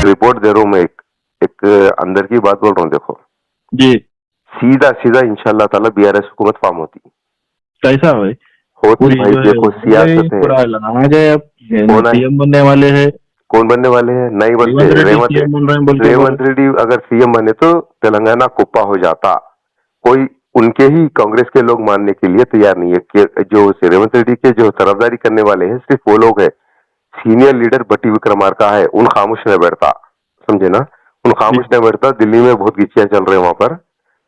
Report दे रहा हूँ मैं, एक एक अंदर की बात बोल रहा हूँ, देखो जी। सीधा सीधा इंशाल्लाह ताला बीआरएस हुकूमत फॉर्म होती कैसा भाई? होती पूरी भाई, जो है देखो बोले सियासत है। पूरा लगाया जाए, अब कौन है, सीएम बनने वाले हैं। कौन बनने वाले हैं? नहीं बनते। रेवंत रेड्डी रेवंत सीएम बन रहे हैं बोल के बोल। रेवंत रेड्डी अगर सीएम बने तो तेलंगाना कुप्पा हो जाता। कोई उनके ही कांग्रेस के लोग मानने के लिए तैयार नहीं है कि जो रेवंत रेड्डी के जो तरफदारी करने वाले हैं सिर्फ वो लोग हैं। सीनियर लीडर बट्टी विक्रमार्का है, उन खामोश नहीं बैठता, समझे ना, उन जी। खामोश नहीं बैठता। दिल्ली में बहुत गिच्चियां चल रहे हैं वहां पर,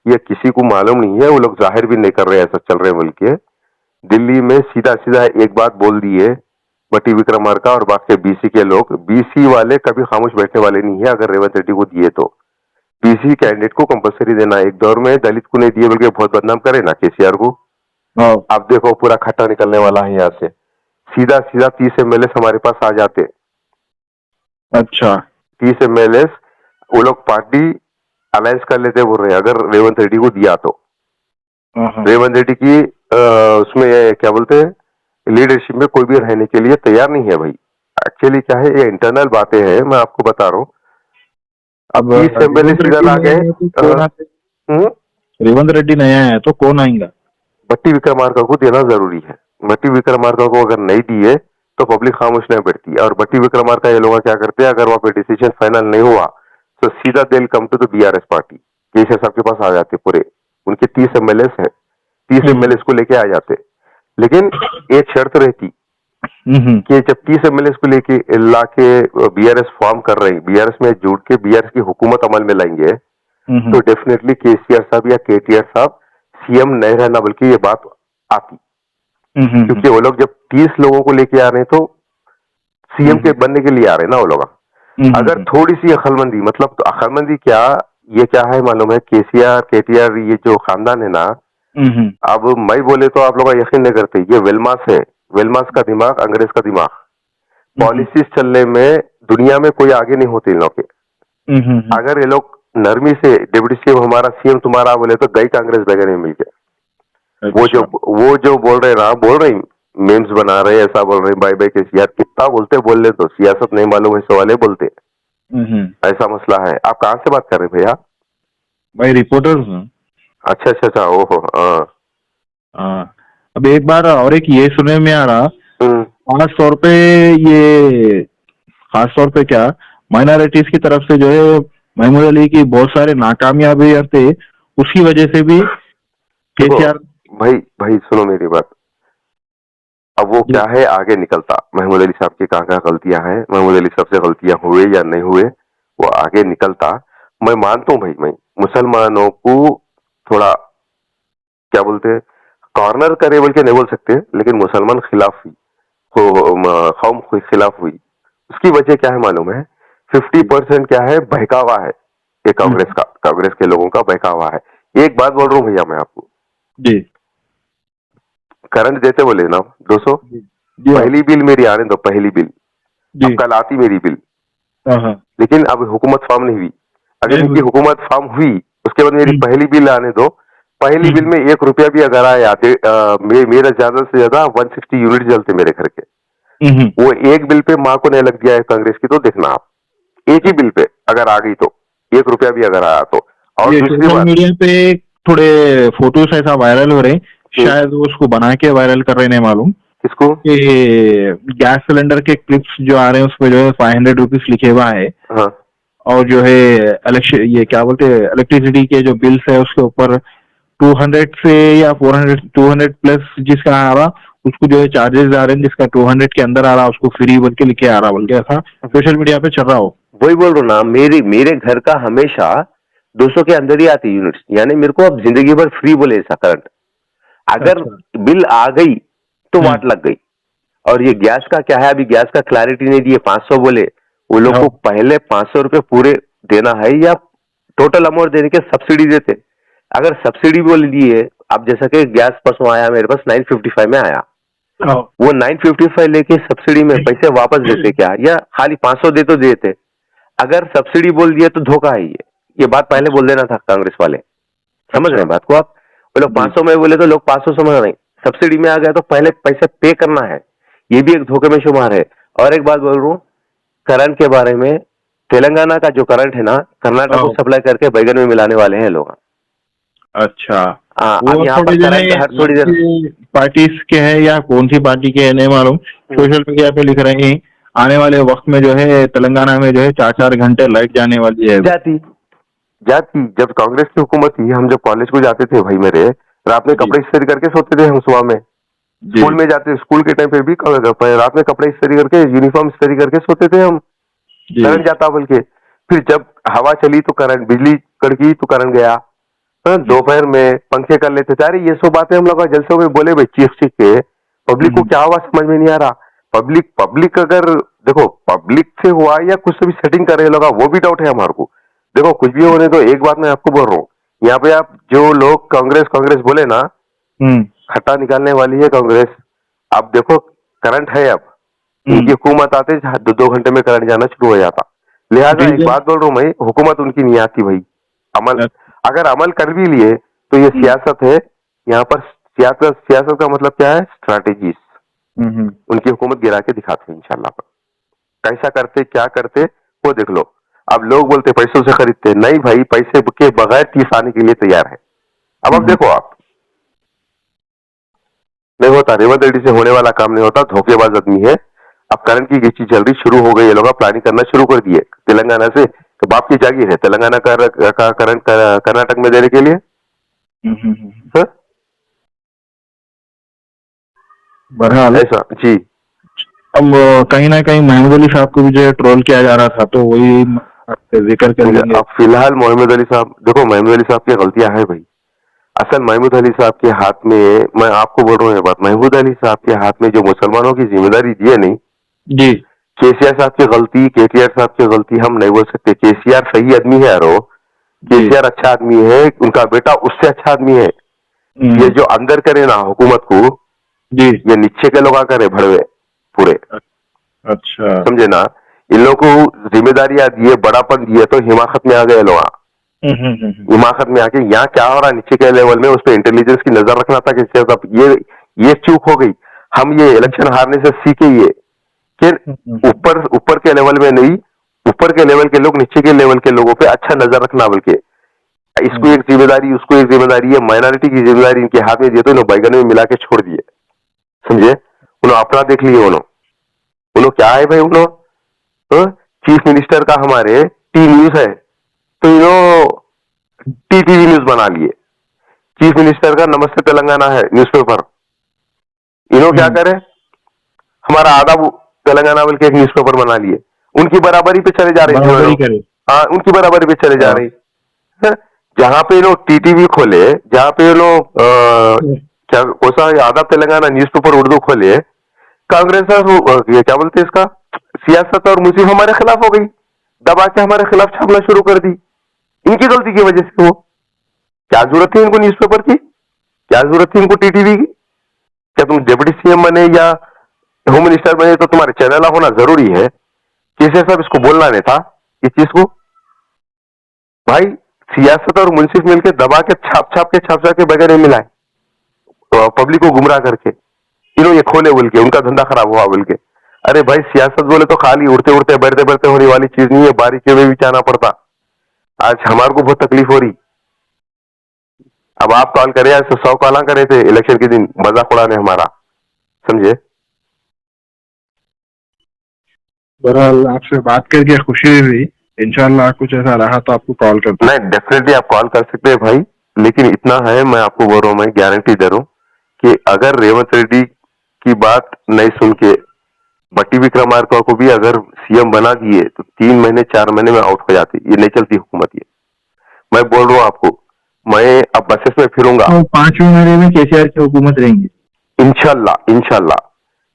ये किसी को मालूम नहीं है, वो लोग जाहिर भी नहीं कर रहे ऐसा चल रहे हैं बोल के। दिल्ली में सीधा सीधा एक बात बोल दी है बट्टी विक्रमार्का और बाकी बीसी के लोग। बीसी वाले कभी खामोश बैठने वाले नहीं है, अगर रेवंत रेड्डी को दिए तो बीसी कैंडिडेट को कंपलसरी देना। एक दौर में दलित को नहीं दिए बोल के बहुत बदनाम करे ना केसीआर को। हाँ। आप देखो पूरा खट्टा निकलने वाला है यहाँ से, सीधा सीधा 30 एमएलए हमारे पास आ जाते। अच्छा। 30 एमएलए वो लोग पार्टी अलायंस कर लेते बोल रहे हैं अगर रेवंत रेड्डी को दिया तो। रेवंत रेड्डी की उसमें क्या बोलते हैं, लीडरशिप में कोई भी रहने के लिए तैयार नहीं है भाई। एक्चुअली क्या है, ये इंटरनल बातें हैं, मैं आपको बता रहा हूँ। अब 30 एमएलए रेवंत सीधा रेड्डी ला नया गए। है तो कौन आते? हम्म? रेवंत रेड्डी नया है तो कौन आएगा? बट्टी विक्रमार्का को देना जरूरी है। बट्टी विक्रमार्का को अगर नहीं दिए तो पब्लिक खामोश नहीं बैठती। और बट्टी विक्रमार्का ये लोग क्या करते हैं, अगर वहां पे डिसीजन फाइनल नहीं हुआ तो सीधा दिल come to the BRS party, KCR साहब के पास आ जाते पूरे। उनके 30 एमएलए है, 30 एमएलए को लेके आ जाते। लेकिन एक शर्त रहती कि जब 30 एमएलए को लेके ला के बीआरएस फॉर्म कर रहे हैं, बीआरएस में जुड़ के बीआरएस की हुकूमत अमल में लाएंगे, तो डेफिनेटली केसीआर साहब या केटीआर साहब सीएम नहीं रहना बल्कि ये बात आती। क्योंकि वो लोग जब 30 लोगों को लेके आ रहे हैं तो सीएम के बनने के लिए आ रहे हैं ना वो लोग। अगर थोड़ी सी अक्लमंदी, मतलब तो अक्लमंदी क्या, ये क्या है मालूम है, केसीआर केटीआर ये जो खानदान है ना, अब मैं बोले तो आप लोग यकीन नहीं करते, ये वेलमास है। वेलमास का दिमाग अंग्रेज का दिमाग। पॉलिसीज चलने में दुनिया में कोई आगे नहीं होते इन लोग के। अगर ये लोग नरमी से डिप्टी सीएम हमारा सीएम तुम्हारा बोले तो गई कांग्रेस बैगन में मिल गया। वो जो बोल रहे ना, बोल रहे मेम्स बना रहे, ऐसा बोल रहे बाय बाय केसीआर, कितना बोलते बोल ले, तो सियासत नहीं मालूम है सवाले बोलते, ऐसा मसला है। आप कहाँ से बात कर रहे भैया? भाई रिपोर्टर हूँ। अच्छा अच्छा अच्छा, ओहो हाँ। अब एक बार और एक ये सुनने में आ रहा, खास तौर पे ये, खास तौर पे क्या, माइनॉरिटीज की तरफ से जो है महमूद अली की बहुत सारे नाकामयाबी थे, उसकी वजह से भी केसीआर। भाई भाई सुनो मेरी बात। अब वो क्या है, आगे निकलता महमूद अली साहब की कहाँ कहाँ गलतियां हैं, महमूद अली साहब से गलतियां हुए या नहीं हुए, वो आगे निकलता। मैं मानता हूँ भाई, मैं मुसलमानों को थोड़ा क्या बोलते कॉर्नर करे बोल के नहीं बोल सकते, लेकिन मुसलमान खिलाफ हुई, कौम खिलाफ हुई। उसकी वजह क्या है मालूम है? 50% क्या है, बहकावा है। ये कांग्रेस का, कांग्रेस के लोगों का बहकावा है। एक बात बोल रहा हूँ भैया मैं आपको जी। करंट देते बोले ना 200, पहली बिल मेरी आने दो, पहली बिल। अब कल आती मेरी बिल, लेकिन अब हुकूमत फॉर्म नहीं हुई। अगर इनकी हुकूमत फॉर्म हुई उसके बाद मेरी पहली बिल आने दो। पहली बिल में 1 रुपया भी अगर आया, मेरा ज्यादा से ज्यादा 160 यूनिट जलते मेरे घर के। वो एक बिल पे माँ को नहीं लग गया है कांग्रेस की, तो देखना आप, एक ही बिल पे अगर आ गई तो 1 रुपया भी अगर आया तो। और दूसरी बात, मीडिया पे थोड़े फोटोज ऐसा वायरल हो रहे, शायद वो उसको बना के वायरल कर रहे, नहीं मालूम किसको, कि गैस सिलेंडर के क्लिप्स जो आ रहे हैं उसमें जो है 500 रुपीज लिखे हुआ है। हाँ। और जो है ये क्या बोलते हैं, इलेक्ट्रिसिटी के जो बिल्स है उसके ऊपर 200 से या 200 प्लस जिसका आ रहा उसको जो है चार्जेस आ रहे हैं, जिसका 200 के अंदर आ रहा उसको फ्री बोल के लिखे आ रहा, बोल के ऐसा सोशल मीडिया पे चल रहा हो। वही बोल रहा हूँ ना, मेरे घर का हमेशा 200 के अंदर ही आती यूनिट्स, यानी मेरे को अब जिंदगी भर फ्री बोले ऐसा करंट। अगर बिल आ गई तो वाट लग गई। और ये गैस का क्या है, अभी गैस का क्लैरिटी नहीं दिए, 500 बोले। वो लोग को पहले 500 रुपए पूरे देना है या टोटल अमाउंट देने के सब्सिडी देते। अगर सब्सिडी बोल दिए, अब जैसा कि गैस परसों आया मेरे पास 955 में आया, वो 955 लेके सब्सिडी में पैसे वापस देते क्या, या खाली 500 दे तो देते? अगर सब्सिडी बोल दिया तो धोखा है ये बात पहले बोल देना था कांग्रेस वाले। समझ रहे हैं बात को आप? वो लोग 500 में बोले तो लोग 500 समझ रहे, सब्सिडी में आ गया तो पहले पैसे पे करना है, ये भी एक धोखे में शुमार है। और एक बात बोल रहा हूँ करंट के बारे में, तेलंगाना का जो करंट है ना, कर्नाटक को हाँ। सप्लाई करके बैगन में मिलाने वाले हैं लोग। अच्छा, हाँ, अब वो यहाँ थोड़े पर जने करंट हर थोड़ी देर। आपकी पार्टी के हैं या कौन सी पार्टी के हैं नहीं मालूम, सोशल मीडिया पे लिख रहे हैं आने वाले वक्त में जो है तेलंगाना में जो है 4-4 घंटे लाइट जाने वाली है। जाती जाती जब कांग्रेस की हुकूमत थी, हम जब कॉलेज को जाते थे भाई मेरे, रात में जी कपड़े इस्त्री करके सोते थे हम सुबह में। जी स्कूल में जाते, स्कूल के टाइम पे भी रात में कपड़े इस्त्री करके, यूनिफॉर्म इस्त्री करके सोते थे हम, जी। करंट जाता बोल के। फिर जब हवा चली तो करंट, बिजली कड़की तो करंट गया। हाँ, जी। दोपहर में पंखे कर लेते थे। अरे ये सब बातें हम लोग जलसे हुए बोले भाई, चीख चीख के। पब्लिक को हम्म, क्या हुआ समझ में नहीं आ रहा। पब्लिक पब्लिक अगर देखो, पब्लिक से हुआ या कुछ से भी सेटिंग कर रहे लोग, वो भी डाउट है हमारे को। देखो कुछ भी होने तो एक बात मैं आपको बोल रहा हूँ, यहाँ पे आप जो लोग कांग्रेस कांग्रेस बोले ना, हम्म, खट्टा निकालने वाली है कांग्रेस। आप देखो करंट है अब, इनकी हम्म। हुकूमत आते 2-2 घंटे में करंट जाना शुरू हो जाता। लिहाजा एक रीजन। बात बोल रहा हूँ मैं, हुकूमत उनकी नहीं आती भाई। अमल अगर अमल कर भी लिए तो ये हम्म, सियासत है। यहाँ पर सियासत सियासत का मतलब क्या है, स्ट्रैटेजीज। हम्म। उनकी हुकूमत गिरा के दिखाते हैं इंशाल्लाह पर। कैसा करते क्या करते वो देख लो। अब लोग बोलते पैसों से खरीदते, नहीं भाई, पैसे के बगैर 30 आने के लिए तैयार है। अब हम्म। देखो आप, नहीं होता, रेवंत रेड्डी से होने वाला काम नहीं होता, धोखेबाज आदमी है। अब करंट की गिच्ची चल रही शुरू हो गई, ये लोग प्लानिंग करना शुरू कर दिए तेलंगाना से। तो बाप की जागीर है तेलंगाना का करंट कर्नाटक में देने के लिए। हाँ? बहरहाल ऐसा जी। अब कहीं ना कहीं महमूद अली साहब को भी जो है ट्रोल किया जा रहा था, तो वही आपसे जिक्र कर लेंगे। अब फिलहाल मोहम्मद अली साहब, देखो महमूद अली साहब की गलतियां हैं भाई। असल महमूद अली साहब के हाथ में, मैं आपको बोल रहा हूँ ये बात, महमूद अली साहब के हाथ में जो मुसलमानों की जिम्मेदारी दी है नहीं, जी केसीआर साहब की गलती, केटीआर साहब की गलती हम नहीं बोल सकते। केसीआर सही आदमी है यारो, जी। केसीआर अच्छा आदमी है, उनका बेटा उससे अच्छा आदमी है। ये जो अंदर करे ना हुकूमत को, जी। ये नीचे के लोग करे भड़वे पूरे, अच्छा। समझे ना। इन लोगों को जिम्मेदारियां दिए, बड़ापन दिए, तो हिमाकत में आ गए लोग। हिमाकत में आके यहाँ क्या हो रहा है नीचे के लेवल में, उस पर इंटेलिजेंस की नजर रखना था कि ये चूक हो गई। हम ये इलेक्शन हारने से सीखे ये कि ऊपर ऊपर के लेवल में नहीं, ऊपर के लेवल के लोग नीचे के लेवल के लोगों पे अच्छा नजर रखना, बल्कि इसको एक जिम्मेदारी, उसको एक जिम्मेदारी है, माइनॉरिटी की जिम्मेदारी इनके हाथ में दिए तो इन्होंने बैगन में मिला के छोड़ दिए, समझे। उन्होंने अपना देख लिए। उन्होंने क्या है भाई, उन्होंने चीफ मिनिस्टर का हमारे टी न्यूज है, तो इन्होंने टीटीवी न्यूज बना लिए। चीफ मिनिस्टर का नमस्ते तेलंगाना है न्यूज़पेपर, इन्होंने क्या करे, हमारा आधा तेलंगाना बोल के एक न्यूज़पेपर बना लिए। उनकी बराबरी पे चले जा रहे थे वो बराबरी लोग। करे। हाँ, उनकी बराबरी पे चले जा हाँ। रही है। जहां पे लोग टीटीवी खोले, जहां पे लोग क्या कोसा आधा तेलंगाना न्यूज़पेपर उर्दू खोले, कांग्रेस ये क्या बोलते हैं इसका, सियासत और मुसीब हमारे खिलाफ हो गई, दबा के हमारे खिलाफ छापना शुरू कर दी। इनकी गलती की वजह से। वो क्या जरूरत थी इनको न्यूज़पेपर की, क्या जरूरत थी इनको टीटीवी की। क्या तुम डिप्टी सीएम बने या होम मिनिस्टर बने तो तुम्हारे चैनल होना जरूरी है? किसी साहब इसको बोलना नहीं था इस चीज को भाई। सियासत और मुंसिफ मिलकर दबा के छाप छाप के बगैर मिलाए, तो पब्लिक को गुमराह करके इन्होंने ये खोले बोल के, उनका धंधा खराब हुआ बोल के। अरे भाई सियासत बोले तो खाली उड़ते उड़ते बढ़ते बढ़ते होने वाली चीज नहीं है, बारीकी में भी जाना पड़ता। आज हमारे को बहुत तकलीफ हो रही। अब आप कॉल करे, आज 100 कॉल करे थे इलेक्शन के दिन मजाक उड़ाने हमारा, समझे। बहरहाल आपसे बात करके खुशी हुई। इंशाल्लाह कुछ ऐसा रहा तो आपको कॉल करता नहीं, डेफिनेटली आप कॉल कर सकते हैं भाई। लेकिन इतना है, मैं आपको बोल रहा हूं, मैं गारंटी दे रहा हूं कि अगर रेवंत रेड्डी की बात नहीं सुन के भट्टी विक्रमार्का को भी अगर सीएम बना दिए तो 3 महीने 4 महीने में आउट हो जाती। ये नहीं चलती हुकूमत ये, मैं बोल रहा हूँ आपको। मैं अब बसेस में फिरूंगा, हूँ। 5वें महीने में केसीआर की हुकूमत रहेंगी। इंशाल्लाह इंशाल्लाह।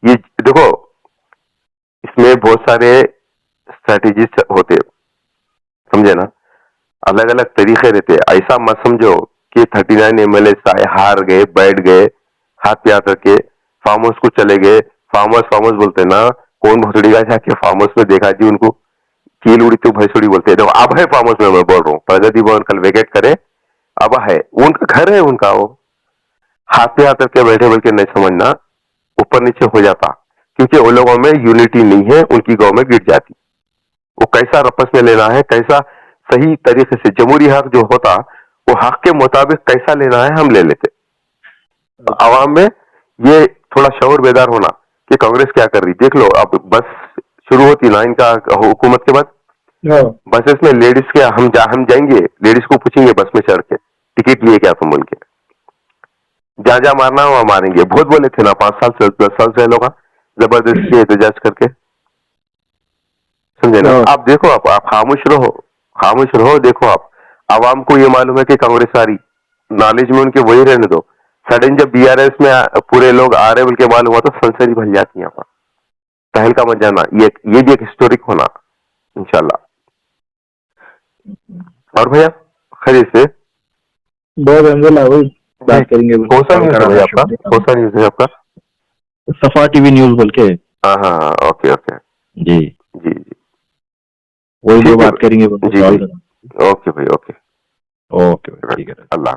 ये देखो, इसमें बहुत सारे स्ट्रेटेजीज होते, समझे ना, अलग अलग तरीके रहते। ऐसा मत समझो कि 39 एमएलए हार गए, बैठ गए, हाथ पे हाथ रखे, फार्म हाउस को चले गए। फार्म हाउस बोलते ना, कौन भसड़ी का जाके फार्म हाउस में देखा जी उनको, कील उड़ी तो भैंसुड़ी बोलते हैं। देखो अब है फार्म हाउस में, मैं बोल रहा हूँ प्रगति भवन कल वेकेट करे, अब है, उनका घर है उनका। वो हाथ पे हाथ रख के बैठे बोल के नहीं समझना, ऊपर नीचे हो जाता। क्योंकि उन लोगों में यूनिटी नहीं है, उनकी गवर्नमेंट गिर जाती। वो कैसा रपस में लेना है, कैसा सही तरीके से जमहूरी हक जो होता वो हक के मुताबिक कैसा लेना है हम ले लेते। आवाम में ये थोड़ा शऊर बेदार होना कि कांग्रेस क्या कर रही। देख लो अब बस शुरू होती ना इनका हुकूमत के बाद, बसेस में लेडीज के हम जाएंगे, लेडीज को पूछेंगे बस में चढ़ के टिकट लिए क्या तुम बोल के, जा मारना वहां मारेंगे। बहुत बोले थे ना 5 साल से 10 साल से लोग जबरदस्ती एहतजाज करके, समझे ना। आप देखो आप खामोश रहो। देखो आप आवाम को ये मालूम है कि कांग्रेस आ रही, नॉलेज में उनके वही रहने दो। सडन जब बीआरएस में पूरे लोग आ रहे बोल के मालूम हुआ तो सनसनी भर जाती है यहाँ पर। पहल का मत जाना, ये भी एक हिस्टोरिक होना इंशाल्लाह। और भैया खैरियत से? बहुत अलहमदुलिल्लाह, वही बात करेंगे। कौन सा न्यूज है भैया आपका? कौन सा न्यूज है आपका? सफा टीवी न्यूज बोल के। हाँ, ओके जी जी, वही जो बात करेंगे। जी, ओके भाई, ओके ठीक है। अल्लाह।